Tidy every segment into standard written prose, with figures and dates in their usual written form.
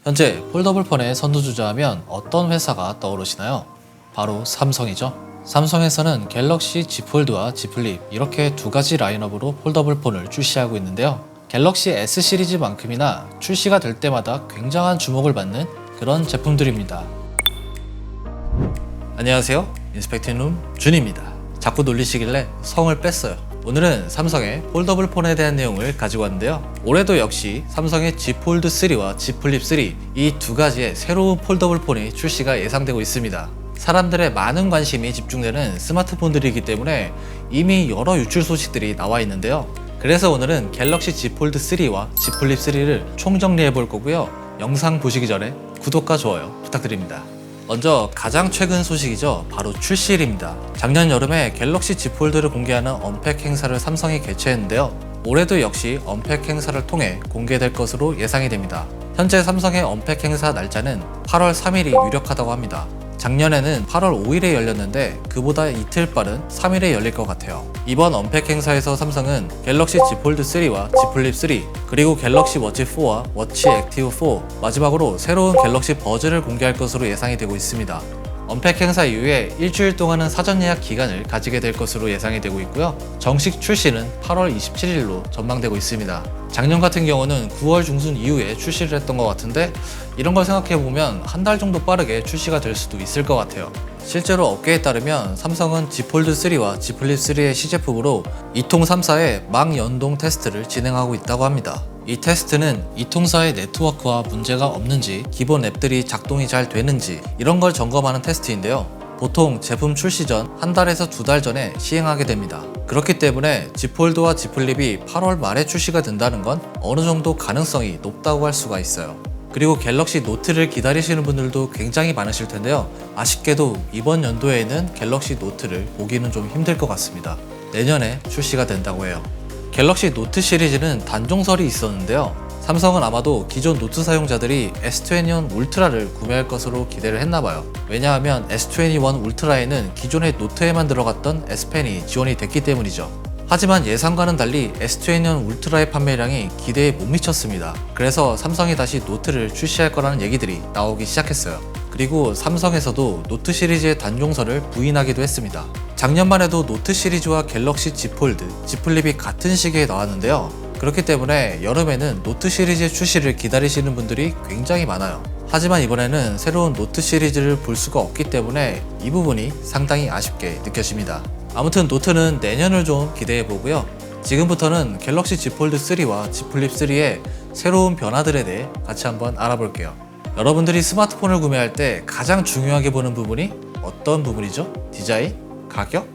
현재 폴더블폰의 선두주자하면 어떤 회사가 떠오르시나요? 바로 삼성이죠. 삼성에서는 갤럭시 Z 폴드와 Z 플립 이렇게 두 가지 라인업으로 폴더블폰을 출시하고 있는데요. 갤럭시 S 시리즈만큼이나 출시가 될 때마다 굉장한 주목을 받는 그런 제품들입니다. 안녕하세요, 인스펙팅룸 준입니다. 자꾸 놀리시길래 성을 뺐어요. 오늘은 삼성의 폴더블폰에 대한 내용을 가지고 왔는데요. 올해도 역시 삼성의 Z 폴드 3와 Z 플립 3 이 두 가지의 새로운 폴더블폰이 출시가 예상되고 있습니다. 사람들의 많은 관심이 집중되는 스마트폰들이기 때문에 이미 여러 유출 소식들이 나와 있는데요. 그래서 오늘은 갤럭시 Z 폴드 3와 Z 플립 3를 총정리해 볼 거고요. 영상 보시기 전에 구독과 좋아요 부탁드립니다. 먼저 가장 최근 소식이죠. 바로 출시일입니다. 작년 여름에 갤럭시 Z 폴드를 공개하는 언팩 행사를 삼성이 개최했는데요. 올해도 역시 언팩 행사를 통해 공개될 것으로 예상이 됩니다. 현재 삼성의 언팩 행사 날짜는 8월 3일이 유력하다고 합니다. 작년에는 8월 5일에 열렸는데 그보다 이틀 빠른 3일에 열릴 것 같아요. 이번 언팩 행사에서 삼성은 갤럭시 Z 폴드 3와 Z 플립 3 그리고 갤럭시 워치 4와 워치 액티브 4 마지막으로 새로운 갤럭시 버즈를 공개할 것으로 예상이 되고 있습니다. 언팩 행사 이후에 일주일 동안은 사전 예약 기간을 가지게 될 것으로 예상이 되고 있고요. 정식 출시는 8월 27일로 전망되고 있습니다. 작년 같은 경우는 9월 중순 이후에 출시를 했던 것 같은데 이런 걸 생각해보면 한 달 정도 빠르게 출시가 될 수도 있을 것 같아요. 실제로 업계에 따르면 삼성은 Z 폴드 3와 Z 플립 3의 시제품으로 2통 3사의 막 연동 테스트를 진행하고 있다고 합니다. 이 테스트는 이 통사의 네트워크와 문제가 없는지, 기본 앱들이 작동이 잘 되는지 이런 걸 점검하는 테스트인데요. 보통 제품 출시 전 한 달에서 두 달 전에 시행하게 됩니다. 그렇기 때문에 Z 폴드와 Z 플립이 8월 말에 출시가 된다는 건 어느 정도 가능성이 높다고 할 수가 있어요. 그리고 갤럭시 노트를 기다리시는 분들도 굉장히 많으실 텐데요. 아쉽게도 이번 연도에는 갤럭시 노트를 보기는 좀 힘들 것 같습니다. 내년에 출시가 된다고 해요. 갤럭시 노트 시리즈는 단종설이 있었는데요. 삼성은 아마도 기존 노트 사용자들이 S21 울트라를 구매할 것으로 기대를 했나봐요. 왜냐하면 S21 울트라에는 기존의 노트에만 들어갔던 S펜이 지원이 됐기 때문이죠. 하지만 예상과는 달리 S21 울트라의 판매량이 기대에 못 미쳤습니다. 그래서 삼성이 다시 노트를 출시할 거라는 얘기들이 나오기 시작했어요. 그리고 삼성에서도 노트 시리즈의 단종설을 부인하기도 했습니다. 작년만 해도 노트 시리즈와 갤럭시 Z 폴드, Z 플립이 같은 시기에 나왔는데요. 그렇기 때문에 여름에는 노트 시리즈의 출시를 기다리시는 분들이 굉장히 많아요. 하지만 이번에는 새로운 노트 시리즈를 볼 수가 없기 때문에 이 부분이 상당히 아쉽게 느껴집니다. 아무튼 노트는 내년을 좀 기대해 보고요. 지금부터는 갤럭시 Z 폴드 3와 Z 플립 3의 새로운 변화들에 대해 같이 한번 알아볼게요. 여러분들이 스마트폰을 구매할 때 가장 중요하게 보는 부분이 어떤 부분이죠? 디자인? 가격?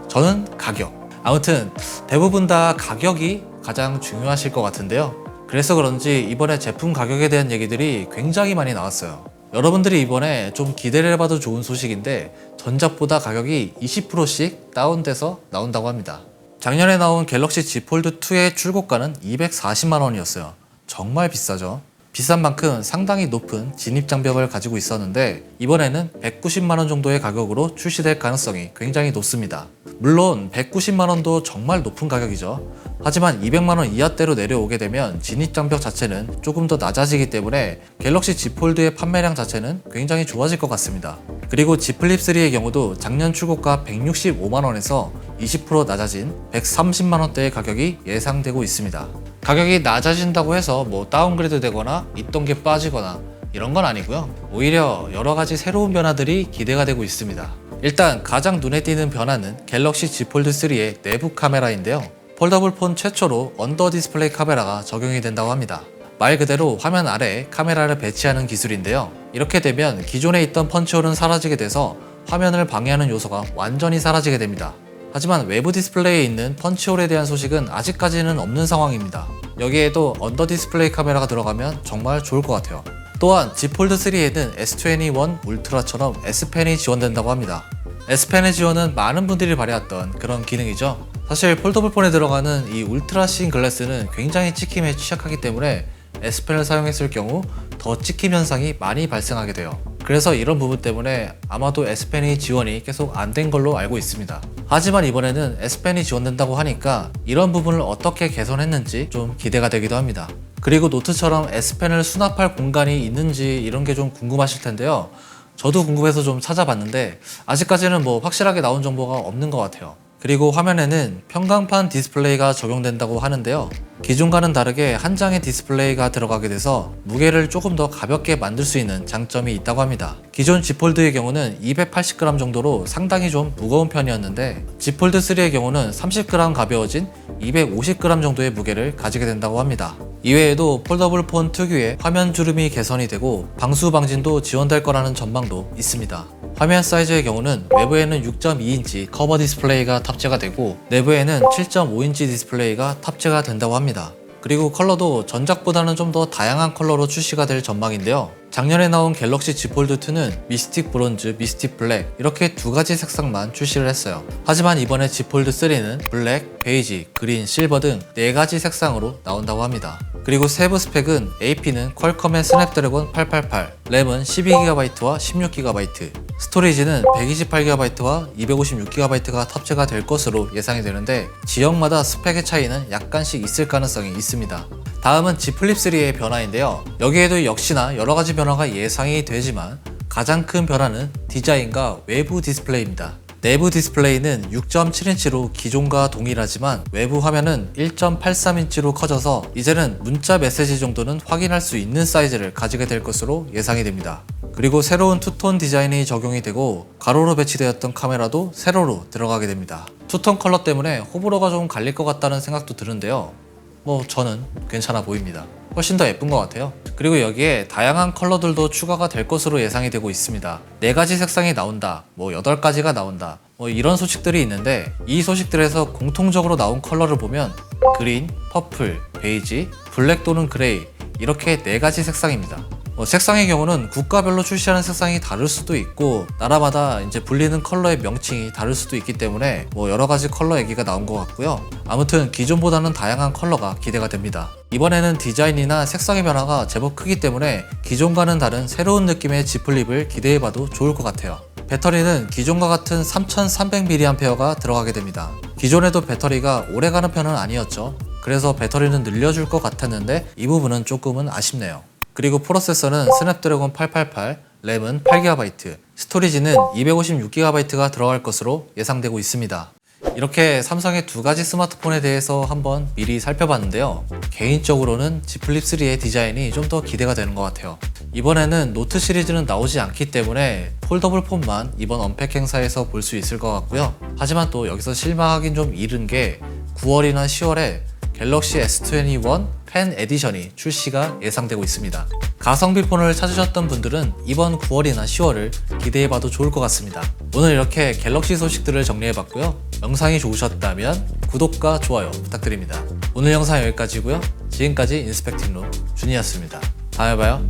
저는 가격. 아무튼 대부분 다 가격이 가장 중요하실 것 같은데요. 그래서 그런지 이번에 제품 가격에 대한 얘기들이 굉장히 많이 나왔어요. 여러분들이 이번에 좀 기대를 해봐도 좋은 소식인데 전작보다 가격이 20%씩 다운돼서 나온다고 합니다. 작년에 나온 갤럭시 Z 폴드 2의 출고가는 240만 원이었어요. 정말 비싸죠. 비싼 만큼 상당히 높은 진입 장벽을 가지고 있었는데 이번에는 190만 원 정도의 가격으로 출시될 가능성이 굉장히 높습니다. 물론 190만 원도 정말 높은 가격이죠. 하지만 200만 원 이하대로 내려오게 되면 진입 장벽 자체는 조금 더 낮아지기 때문에 갤럭시 Z 폴드의 판매량 자체는 굉장히 좋아질 것 같습니다. 그리고 Z 플립 3의 경우도 작년 출고가 165만 원에서 20% 낮아진 130만 원대의 가격이 예상되고 있습니다. 가격이 낮아진다고 해서 뭐 다운그레이드 되거나 있던 게 빠지거나 이런 건 아니고요. 오히려 여러 가지 새로운 변화들이 기대가 되고 있습니다. 일단 가장 눈에 띄는 변화는 갤럭시 Z 폴드 3의 내부 카메라인데요. 폴더블폰 최초로 언더 디스플레이 카메라가 적용이 된다고 합니다. 말 그대로 화면 아래에 카메라를 배치하는 기술인데요. 이렇게 되면 기존에 있던 펀치홀은 사라지게 돼서 화면을 방해하는 요소가 완전히 사라지게 됩니다. 하지만 외부 디스플레이에 있는 펀치홀에 대한 소식은 아직까지는 없는 상황입니다. 여기에도 언더 디스플레이 카메라가 들어가면 정말 좋을 것 같아요. 또한 Z 폴드 3에는 S21 울트라처럼 S펜이 지원된다고 합니다. S펜의 지원은 많은 분들이 바래왔던 그런 기능이죠. 사실 폴더블폰에 들어가는 이 울트라 씬 글래스는 굉장히 찍힘에 취약하기 때문에 S펜을 사용했을 경우 더 찍힘 현상이 많이 발생하게 돼요. 그래서 이런 부분 때문에 아마도 S펜이 지원이 계속 안 된 걸로 알고 있습니다. 하지만 이번에는 S펜이 지원된다고 하니까 이런 부분을 어떻게 개선했는지 좀 기대가 되기도 합니다. 그리고 노트처럼 S펜을 수납할 공간이 있는지 이런 게 좀 궁금하실 텐데요. 저도 궁금해서 좀 찾아봤는데 아직까지는 뭐 확실하게 나온 정보가 없는 것 같아요. 그리고 화면에는 평광판 디스플레이가 적용된다고 하는데요. 기존과는 다르게 한 장의 디스플레이가 들어가게 돼서 무게를 조금 더 가볍게 만들 수 있는 장점이 있다고 합니다. 기존 Z 폴드의 경우는 280g 정도로 상당히 좀 무거운 편이었는데 Z 폴드 3의 경우는 30g 가벼워진 250g 정도의 무게를 가지게 된다고 합니다. 이외에도 폴더블 폰 특유의 화면 주름이 개선이 되고 방수 방진도 지원될 거라는 전망도 있습니다. 화면 사이즈의 경우는 외부에는 6.2인치 커버 디스플레이가 탑재가 되고 내부에는 7.5인치 디스플레이가 탑재가 된다고 합니다. 그리고 컬러도 전작보다는 좀 더 다양한 컬러로 출시가 될 전망인데요. 작년에 나온 갤럭시 Z 폴드2는 미스틱 브론즈, 미스틱 블랙 이렇게 두 가지 색상만 출시를 했어요. 하지만 이번에 Z 폴드3는 블랙, 베이지, 그린, 실버 등 4가지 색상으로 나온다고 합니다. 그리고 세부 스펙은 AP는 퀄컴의 스냅드래곤 888, 램은 12GB와 16GB, 스토리지는 128GB와 256GB가 탑재가 될 것으로 예상이 되는데 지역마다 스펙의 차이는 약간씩 있을 가능성이 있습니다. 다음은 Z 플립 3의 변화인데요. 여기에도 역시나 여러가지 변화가 예상이 되지만 가장 큰 변화는 디자인과 외부 디스플레이입니다. 내부 디스플레이는 6.7인치로 기존과 동일하지만 외부 화면은 1.83인치로 커져서 이제는 문자 메시지 정도는 확인할 수 있는 사이즈를 가지게 될 것으로 예상이 됩니다. 그리고 새로운 투톤 디자인이 적용이 되고 가로로 배치되었던 카메라도 세로로 들어가게 됩니다. 투톤 컬러 때문에 호불호가 좀 갈릴 것 같다는 생각도 드는데요. 뭐 저는 괜찮아 보입니다. 훨씬 더 예쁜 것 같아요. 그리고 여기에 다양한 컬러들도 추가가 될 것으로 예상이 되고 있습니다. 4가지 색상이 나온다, 뭐 8가지가 나온다, 뭐 이런 소식들이 있는데 이 소식들에서 공통적으로 나온 컬러를 보면 그린, 퍼플, 베이지, 블랙 또는 그레이 이렇게 4가지 색상입니다. 색상의 경우는 국가별로 출시하는 색상이 다를 수도 있고 나라마다 이제 불리는 컬러의 명칭이 다를 수도 있기 때문에 뭐 여러가지 컬러 얘기가 나온 것 같고요. 아무튼 기존보다는 다양한 컬러가 기대가 됩니다. 이번에는 디자인이나 색상의 변화가 제법 크기 때문에 기존과는 다른 새로운 느낌의 Z 플립을 기대해봐도 좋을 것 같아요. 배터리는 기존과 같은 3300mAh가 들어가게 됩니다. 기존에도 배터리가 오래가는 편은 아니었죠. 그래서 배터리는 늘려줄 것 같았는데 이 부분은 조금은 아쉽네요. 그리고 프로세서는 스냅드래곤 888, 램은 8GB, 스토리지는 256GB가 들어갈 것으로 예상되고 있습니다. 이렇게 삼성의 2가지 스마트폰에 대해서 한번 미리 살펴봤는데요. 개인적으로는 Z 플립 3의 디자인이 좀 더 기대가 되는 것 같아요. 이번에는 노트 시리즈는 나오지 않기 때문에 폴더블 폰만 이번 언팩 행사에서 볼 수 있을 것 같고요. 하지만 또 여기서 실망하긴 좀 이른 게 9월이나 10월에 갤럭시 S21 펜 에디션이 출시가 예상되고 있습니다. 가성비 폰을 찾으셨던 분들은 이번 9월이나 10월을 기대해봐도 좋을 것 같습니다. 오늘 이렇게 갤럭시 소식들을 정리해봤고요. 영상이 좋으셨다면 구독과 좋아요 부탁드립니다. 오늘 영상 여기까지고요. 지금까지 인스펙팅룸 준이었습니다. 다음에 봐요.